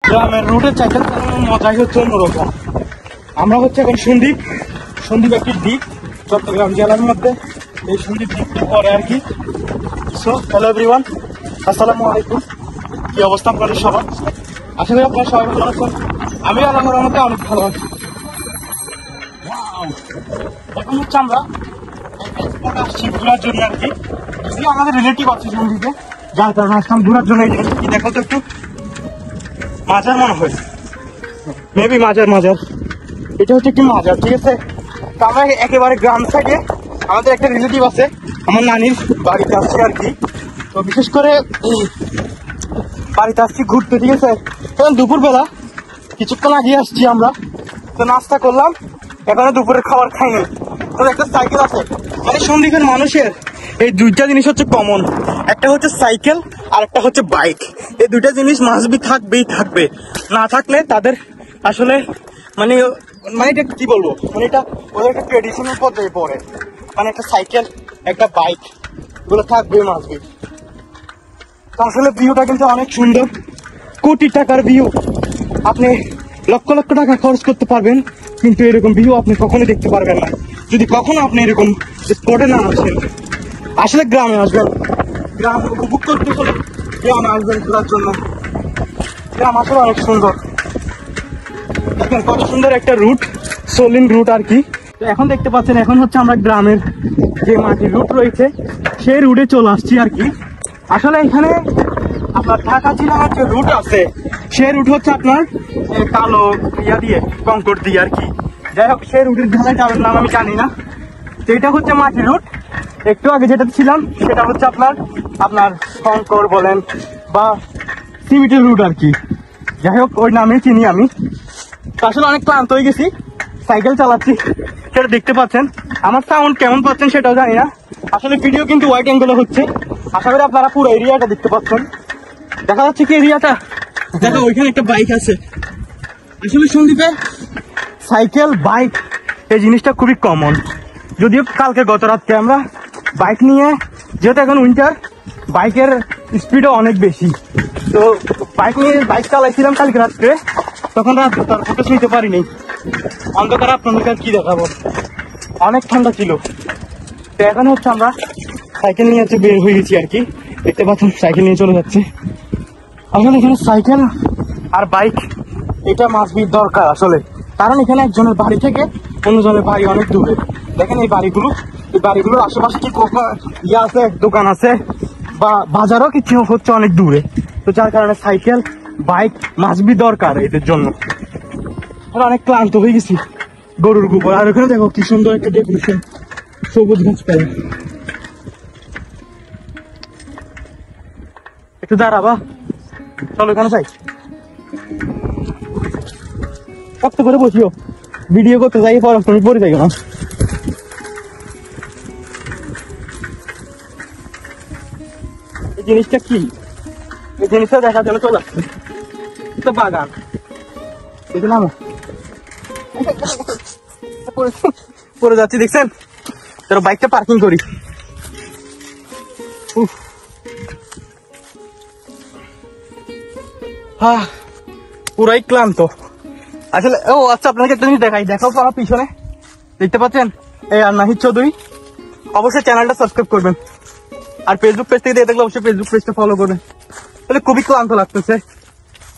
গ্রামের রুটে সাইকেল চালানোর মজাই হচ্ছে অন্যরকম। আমরা হচ্ছে এখন সন্দ্বীপ একটি দ্বীপ চট্টগ্রাম জেলার মধ্যে। এই সন্দ্বীপ দ্বীপের পরে আর কি। সো হ্যালো এভরিওয়ান, আসসালামু আলাইকুম। কি অবস্থা আপনাদের সবার? আশা করি আপনারা সবাই ভালো আছেন। আমি আল্লাহর রহমতে অনেক ভালো আছি। এখন হচ্ছে আমরা আসছি ঘোরার জন্য আর কি। যদি আমাদের রিলেটিভ আছে সন্দ্বীপে, যার কারণে আসলাম ঘোরার জন্য। কি দেখো তো একটু, মাজার মনে হয়, মেবি মাজার। এটা হচ্ছে একটি মাজার, ঠিক আছে। তো আমরা একেবারে গ্রাম থেকে আমাদের একটা রিলেটিভ আছে, আমার নানির বাড়িতে আসছি আর কি। তো বিশেষ করে বাড়িতে আসছি ঘুরতে, ঠিক আছে। এখন দুপুরবেলা কিছুক্ষণ আগে আসছি আমরা। তো নাস্তা করলাম, এখনো দুপুরের খাবার খাইনি। তো একটা সাইকেল আছে, মানে সন্দ্বীপের মানুষের এই দুইটা জিনিস হচ্ছে কমন। একটা হচ্ছে সাইকেল আর একটা হচ্ছে বাইক। এই দুইটা জিনিস মাস্ট বি থাকবে। না থাকলে তাদের আসলে মানে এটা কি বলবো, মানে এটা ওদের একটা ট্রেডিশনাল পর্যায়ে পড়ে। মানে একটা সাইকেল একটা বাইক এগুলো থাকবে মাস্ট বি। তো আসলে ভিউটা কিন্তু অনেক সুন্দর, কোটি টাকার ভিউ। আপনি লক্ষ লক্ষ টাকা খরচ করতে পারবেন, কিন্তু এরকম ভিউ আপনি কখনোই দেখতে পারবেন না যদি কখনো আপনি এরকম স্পটে না আসেন। আসলে গ্রামে আসবেন, গ্রাম উপভোগ করতে হলে গ্রামে আসবেন ঘোরার জন্য। গ্রাম আসলে অনেক সুন্দর। দেখেন কত সুন্দর একটা রুট, সোলিন রুট আর কি। তো এখন দেখতে পাচ্ছেন, এখন হচ্ছে আমরা গ্রামের যে মাটির রুট রয়েছে সেই রুটে চলে আসছি আর কি। আসলে এখানে আপনার ঢাকা জেলার যে রুট আছে সেই রুট হচ্ছে আপনার কালো দিয়ে কংকর দিয়ে আর কি। যাই হোক, সেই রুটের ঢালাইটার নাম আমি জানি না। তো এটা হচ্ছে মাটির রুট। একটু আগে যেটা ছিলাম সেটা হচ্ছে আপনার কংকর বলেন বা সিমেন্টের রুট আর কি। যাই হোক, ওই নামে চিনি আমি। আসলে অনেক ক্লান্ত হয়ে গেছি, সাইকেল চালাচ্ছি, সেটা দেখতে পাচ্ছেন। আমার সাউন্ড কেমন পাচ্ছেন সেটাও জানি না। আসলে ভিডিও কিন্তু ওয়াইড অ্যাঙ্গেলে হচ্ছে, আশা করি আপনারা পুরো এরিয়াটা দেখতে পাচ্ছেন। দেখা যাচ্ছে কি এরিয়াটা, দেখো ওইখানে একটা বাইক আছে। আসলে সন্দ্বীপে সাইকেল বাইক এই জিনিসটা খুবই কমন। যদিও কালকে গত রাত্রে আমরা বাইক নিয়ে, যেহেতু এখন উইন্টার, বাইকের স্পিডও অনেক বেশি, তো বাইক চালাইছিলাম কালকে রাত্রে। তখন রাত্রে তার ফটো নিতে পারিনি, অন্ধকার আপনাদের কি দেখাবো, অনেক ঠান্ডা ছিল। তো এখন হচ্ছে আমরা সাইকেল নিয়ে বের হয়ে গেছি আর কি। দেখতে পাচ্ছেন সাইকেল নিয়ে চলে যাচ্ছে। আসলে এখানে সাইকেল আর বাইক এটা মাস্ট বি দরকার আসলে, কারণ এখানে একজনের বাড়ি থেকে অন্যজনের বাড়ি অনেক দূরে। দেখেন এই বাড়িগুলোর আশেপাশে কি আছে, দোকান আছে বা বাজারও কিছু হচ্ছে অনেক দূরে। তো যার কারণে সাইকেল বাইক মাস্ট বি দরকার এদের জন্য। অনেক ক্লান্ত হয়ে গেছি, গরুর গোবর। আর ওখানে দেখো কি সুন্দর একটা ডেকোরেশন, সবুজ গাছপালা। একটু দাঁড়াবা, চলো এখানে যাই। কত করে বসিও, ভিডিও করতে যাই, পরে পরে যাই না। এই জিনিসটা কি, এই জিনিসটা দেখার জন্য চলে আসছে। তো বাগান দেখলাম, পরে যাচ্ছি দেখছেন। তোর বাইকটা পার্কিং করি। পুরাই ক্লান্ত আসলে। ও আচ্ছা, আপনাকে একটা জিনিস দেখাও তো আমার পিছনে, দেখতে পাচ্ছেন এই আর নাহিদ চৌধুরী। অবশ্যই চ্যানেলটা সাবস্ক্রাইব করবেন, আর ফেসবুক পেজ থেকে দেখলে অবশ্যই ফেসবুক পেজটা ফলো করবেন। তাহলে খুবই ক্লান্ত লাগতেছে,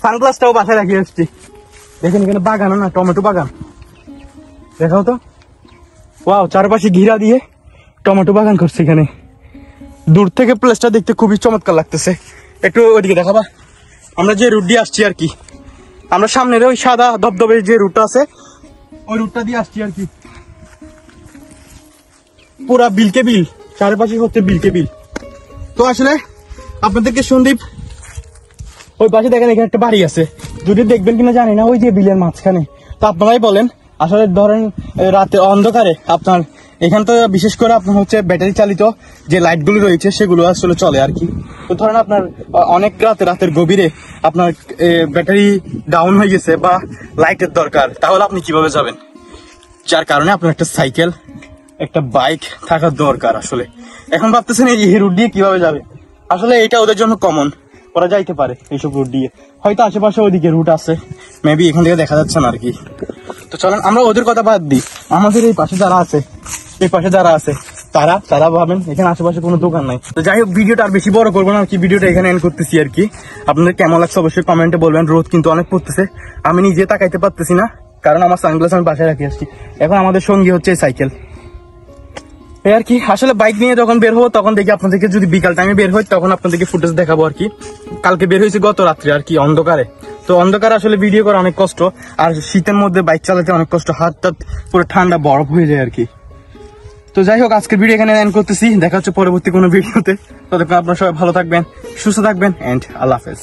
সানগ্লাসটাও বাসায় রাখিয়ে আসছি। দেখেন এখানে বাগান, না টমেটো বাগান, দেখাও তো। ওয়াও, চারপাশে ঘিরা দিয়ে টমেটো বাগান করছে এখানে। দূর থেকে প্লেসটা দেখতে খুবই চমৎকার লাগতেছে। একটু ওইদিকে দেখাবা, আমরা যে রুট দিয়ে আসছি আর কি। আমরা সামনের ওই সাদা ধবধবে যে রুটটা আছে ওই রুটটা দিয়ে আসছি আর কি। পুরা বিলকে বিল, চারপাশে হচ্ছে বিলকে বিল। তো আসলে আপনাদেরকে সন্দ্বীপ ওই পাশে দেখেন এখানে একটা বাড়ি আছে, যদি দেখবেন কিনা জানি না, ওই যে বিলের মাঝখানে। তো আপনারাই বলেন, আসলে ধরেন রাতে অন্ধকারে আপনার এখান তো বিশেষ করে আপনার হচ্ছে ব্যাটারি চালিত যে লাইটগুলো রয়েছে সেগুলো আসলে চলে আর কি। তো ধরেন আপনার অনেক রাতের গভীরে আপনার ব্যাটারি ডাউন হয়ে গেছে বা লাইটের দরকার, তাহলে আপনি কিভাবে যাবেন? যার কারণে আপনার একটা সাইকেল একটা বাইক থাকা দরকার আসলে। এখন ভাবতেছেন এই রুট দিয়ে কিভাবে যাবে, আসলে এটা ওদের জন্য কমন। ওরা যাইতে পারে এইসব রুট দিয়ে, হয়তো আশেপাশে ওইদিকে রুট আছে, মেবি এখান থেকে দেখা যাচ্ছে না আর কি। তো চলেন আমরা ওদের কথা বাদ দিই, আমাদের এই পাশে যারা আছে, এই পাশে যারা আছে তারা ভাবেন এখানে আশেপাশে কোনো দোকান নাই। তো যাই হোক, ভিডিওটা আর বেশি বড় করবো না আর কি, ভিডিওটা এখানে এন্ড করতেছি আর কি। আপনাদের কেমন লাগছে অবশ্যই কমেন্টে বলবেন। রোদ কিন্তু অনেক পড়তেছে, আমি নিজে তাকাইতে পারতেছি না কারণ আমার সানগ্লাস আমি বাসায় রাখি আসছি। এখন আমাদের সঙ্গী হচ্ছে সাইকেল, এই আর কি। আসলে বাইক নিয়ে যখন বের হবো তখন দেখি আপনাদেরকে, যদি বিকাল টাইমে বের হয় তখন আপনাদেরকে ফুটেজ দেখাবো আর কি। কালকে বের হয়েছে গত রাত্রে আর কি, অন্ধকারে। তো অন্ধকারে আসলে ভিডিও করা অনেক কষ্ট, আর শীতের মধ্যে বাইক চালাতে অনেক কষ্ট, হাত টাত পুরো ঠান্ডা বরফ হয়ে যায় আর কি। তো যাই হোক, আজকের ভিডিও এখানে এন্ড করতেছি, দেখা হচ্ছে পরবর্তী কোনো ভিডিওতে। ততক্ষণ আপনারা সবাই ভালো থাকবেন, সুস্থ থাকবেন, এন্ড আল্লাহ হাফেজ।